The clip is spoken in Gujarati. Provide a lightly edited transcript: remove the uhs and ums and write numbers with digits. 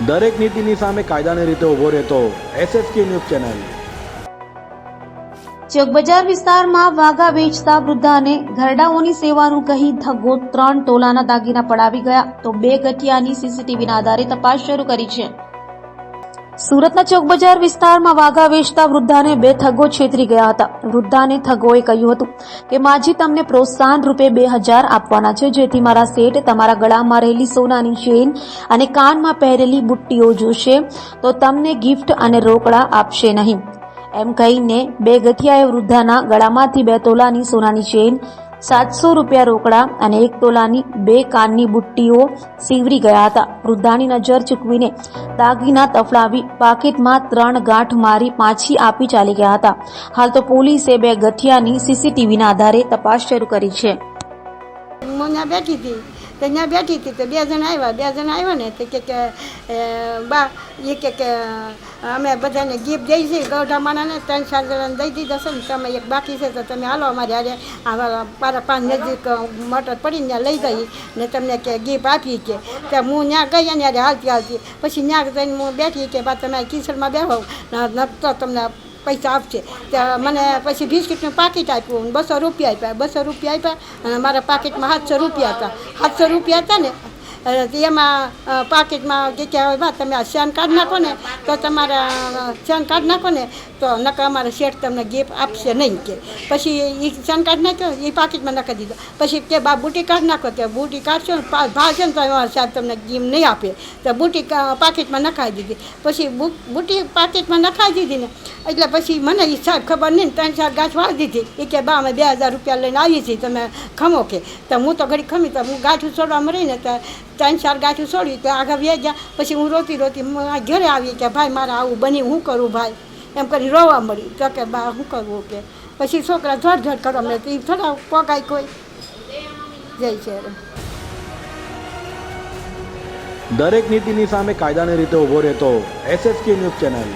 દરેક નીતિની સામે કાયદાની રીતે ઊભો રહેતો SSK ન્યૂઝ ચેનલ। ચોકબજાર વિસ્તારમાં વાઘા વેચતા વૃદ્ધાને ઘરડાઓની સેવાનું કહી ધગ્ગો 3 તોલાના દાગીના પડાવી ગયા તો 2 ગઠિયાની સીસીટીવીના આધારે તપાસ શરૂ કરી છે। સુરતના ચોકબજાર વિસ્તારમાં વાઘા વેચતા વૃદ્ધાને 2 ઠગ્ગો છેતરી ગયા હતા। વૃદ્ધાને ઠગ્ગોએ કહ્યું હતું કે માજી તમને પ્રોત્સાહન રૂપે 2000 આપવાના છે, જેથી મારા શેઠ તમારા ગળામાં રહેલી સોનાની ચેન અને કાનમાં પહેરેલી બુટ્ટીઓ જોશે તો તમને ગિફ્ટ અને રોકડા આપશે નહીં, એમ કહીને 2 ગઠિયાએ વૃદ્ધાના ગળામાંથી 2 તોલાની સોનાની ચેન, 700 રૂપિયા રોકડા અને 1 તોલાની 2 કાનની બુટ્ટીઓ સીવરી ગયા હતા। વૃદ્ધાની નજર ચૂકવીને દાગીના તફડાવી પાકીટમાં 3 ગાંઠ મારી પાછી આપી ચાલી ગયા હતા। હાલ તો પોલીસે 2 ગઠિયાની સીસીટીવીના આધારે તપાસ શરૂ કરી છે। ત્યાં બેઠી હતી તો 2 જણ આવ્યા ને તો કે બા એ કે અમે બધાને ગિફ્ટ દઈ છીએ ગૌઢામાનાને 3-4 જણાને દઈ દીધા છે ને, તમે એક બાકી છે તો તમે હાલો અમારે હારે પારા 5 નજીક મોટર પડીને ત્યાં લઈ ગઈ ને તમને કે ગિફ્ટ આપી કે ત્યાં હું ત્યાં ગઈ અને હાલતી પછી ત્યાં જઈને હું બેઠી કે બા તમે કિચનમાં બેહો તો તમને પૈસા આપશે। ત્યાં મને પછી બિસ્કિટનું પાકીટ આપ્યું, 200 રૂપિયા આપ્યા, 200 રૂપિયા આપ્યા અને મારા પાકીટમાં 700 રૂપિયા હતા। 700 રૂપિયા હતા ને એમાં પાકીટમાં કે બા તમે આ ચેન કાર્ડ નાખો ને તો તમારા ચેન કાર્ડ નાખો ને તો નકા અમારા શેઠ તમને ગિફ્ટ આપશે નહીં કે પછી એ ચેન કાર્ડ નાખ્યો એ પાકીટમાં નાખી દીધો। પછી કે બા બુટી કાર્ડ નાખો તો બુટી કાર્ડ છે ને ભાવ છે ને તો સાહેબ તમને ગિફ્ટ નહીં આપે તો બુટી પાકીટમાં નખાવી દીધી। પછી બુટી પાકીટમાં નખાવી દીધી ને એટલે પછી મને એ સાહેબ ખબર નહીં 3-4 ગાંઠ વાળી દીધી એ કે બા અમે 2000 રૂપિયા લઈને આવીએ છીએ તમે ખમો કે તો હું તો ઘડી ખમી તો હું ગાંઠું છોડવામાં રહીને તો 3-4 ગાંઠું છોડી તો આગળ વ્યા ગયા। પછી હું રોતી ઘરે આવી કે ભાઈ મારે આવું બની હું કરું ભાઈ એમ કરી રોવા મળી તો કે બા શું કરવું કે પછી છોકરા ધડ કરવા મળે તો એ થોડા પોગાય કોઈ જાય છે। દરેક નીતિની સામે કાયદાની રીતે ઊભો રહેતો SSK ન્યૂઝ ચેનલ।